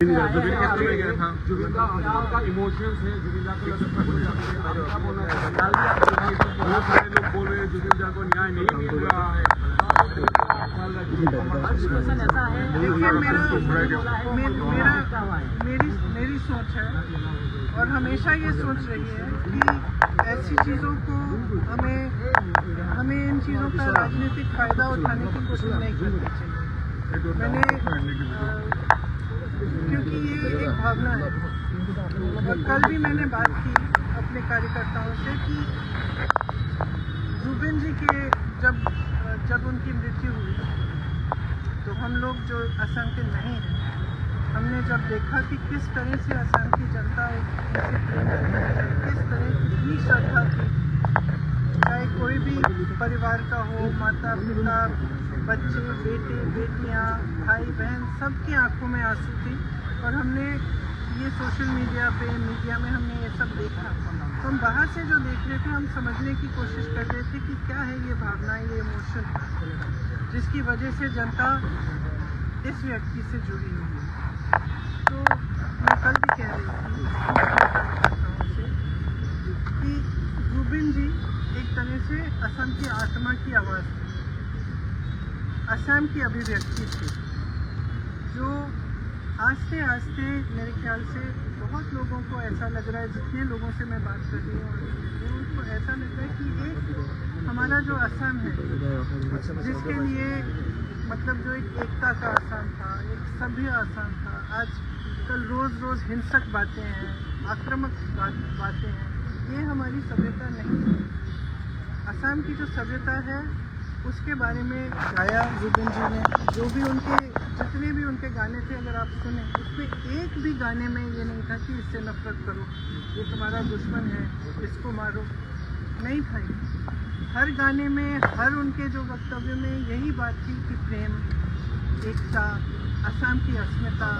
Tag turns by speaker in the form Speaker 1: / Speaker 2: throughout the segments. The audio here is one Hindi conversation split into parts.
Speaker 1: जुबिंदा का इमोशंस है, जुबिंदा को बहुत सारे लोग बोल रहे हैं जुबिंदा को न्याय नहीं मिल रहा है।
Speaker 2: मेरी सोच है और हमेशा ये सोच रही है कि ऐसी चीज़ों को हमें इन चीज़ों का राजनीतिक फ़ायदा उठाने की कोशिश नहीं करनी चाहिए। क्योंकि ये एक भावना है। कल भी मैंने बात की अपने कार्यकर्ताओं से कि जुबिन जी के जब उनकी मृत्यु हुई तो हम लोग जो असम के नहीं हैं, हमने जब देखा कि किस तरह से असम की जनता किस तरह की श्रद्धा थी, चाहे कोई भी परिवार का हो, माता पिता बच्चे बेटे बेटियां भाई बहन सबकी आंखों में आंसू थी। और हमने ये सोशल मीडिया में हमने ये सब देखा, तो हम बाहर से जो देख रहे थे हम समझने की कोशिश कर रहे थे कि क्या है ये भावना, ये इमोशन जिसकी वजह से जनता इस व्यक्ति से जुड़ी हुई है। तो मैं कल भी कह रही थी कि जुबिन जी एक तरह से असम की आत्मा की आवाज़ थी, असम की अभिव्यक्ति थी, जो आस्ते आस्ते मेरे ख्याल से बहुत लोगों को ऐसा लग रहा है, जितने लोगों से मैं बात कर रही हूँ उनको ऐसा लग रहा है कि एक हमारा जो असम है, जिसके लिए मतलब जो एक एकता का असम था, एक सभ्य असम था, आज कल रोज़ हिंसक बातें हैं, आक्रामक बातें हैं, ये हमारी सभ्यता नहीं है। असम की जो सभ्यता है उसके बारे में गाया जुबिन जी ने, जो भी जितने भी उनके गाने थे अगर आप सुने, उसमें एक भी गाने में ये नहीं था कि इससे नफरत करो, ये तुम्हारा दुश्मन है, इसको मारो, नहीं था। हर गाने में, हर उनके जो वक्तव्य में यही बात थी कि प्रेम, एकता, असम की अस्मिता,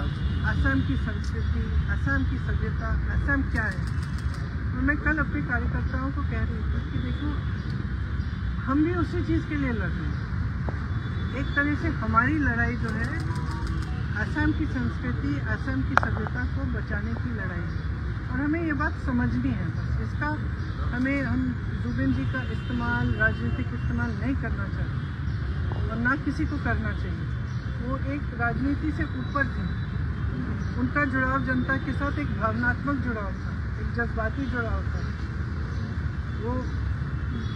Speaker 2: असम की संस्कृति, असम की सभ्यता, असम क्या है। और मैं कल अपने कार्यकर्ताओं को कह रही थी कि देखो हम भी उसी चीज़ के लिए लड़ रहे हैं। एक तरह से हमारी लड़ाई जो है असम की संस्कृति, असम की सभ्यता को बचाने की लड़ाई है और हमें ये बात समझनी है। बस इसका हम जुबिन जी का इस्तेमाल, राजनीतिक इस्तेमाल नहीं करना चाहिए और ना किसी को करना चाहिए। वो एक राजनीति से ऊपर थे, उनका जुड़ाव जनता के साथ एक भावनात्मक जुड़ाव था, एक जज्बाती जुड़ाव था। वो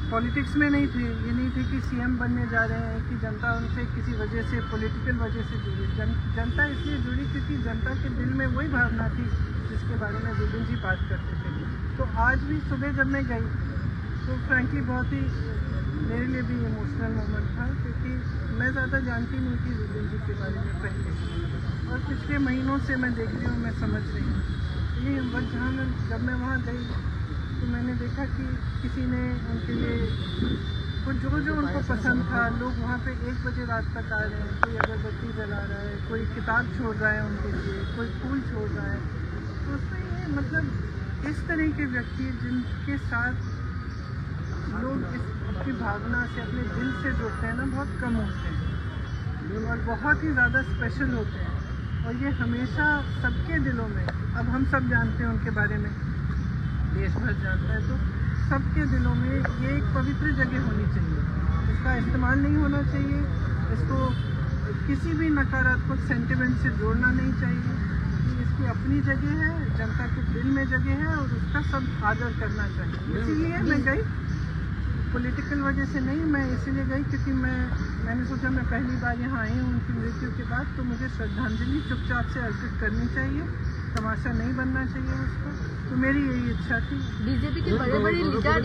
Speaker 2: पॉलिटिक्स में नहीं थे, ये नहीं थे कि सीएम बनने जा रहे हैं कि जनता उनसे किसी वजह से, पॉलिटिकल वजह से जुड़ी। जनता इसलिए जुड़ी क्योंकि जनता के दिल में वही भावना थी जिसके बारे में जुबिन जी बात करते थे। तो आज भी सुबह जब मैं गई तो फ्रैंकली बहुत ही मेरे लिए भी इमोशनल मोमेंट था, क्योंकि मैं ज़्यादा जानती नहीं थी जुबिन जी के बारे में पहले, और पिछले महीनों से मैं देख रही हूँ, मैं समझ रही हूँ। ये जब मैं वहाँ गई तो मैंने देखा कि किसी ने उनके लिए कुछ जो उनको पसंद था, लोग वहाँ पे 1 बजे रात तक आ रहे हैं, कोई अगरबत्ती जला रहा है, कोई किताब छोड़ रहा है उनके लिए, कोई फूल छोड़ रहा है। तो उसमें ये मतलब इस तरह के व्यक्ति जिनके साथ लोग अपनी भावना से, अपने दिल से जुड़ते हैं ना, बहुत कम होते हैं और बहुत ही ज़्यादा स्पेशल होते हैं। और ये हमेशा सबके दिलों में, अब हम सब जानते हैं उनके बारे में, देश भर जानता है, तो सबके दिलों में ये एक पवित्र जगह होनी चाहिए। इसका इस्तेमाल नहीं होना चाहिए, इसको किसी भी नकारात्मक सेंटिमेंट से जोड़ना नहीं चाहिए। इसकी अपनी जगह है, जनता के दिल में जगह है और उसका सब आदर करना चाहिए। इसीलिए मैं गई, पॉलिटिकल वजह से नहीं, मैं इसीलिए गई क्योंकि मैंने सोचा मैं पहली बार यहाँ आई हूँ उनकी मृत्यु के बाद, तो मुझे श्रद्धांजलि चुपचाप से अर्पित करनी चाहिए, तमाशा नहीं बनना चाहिए उसको। तो मेरी यही इच्छा थी।
Speaker 3: बीजेपी के बड़े लीडर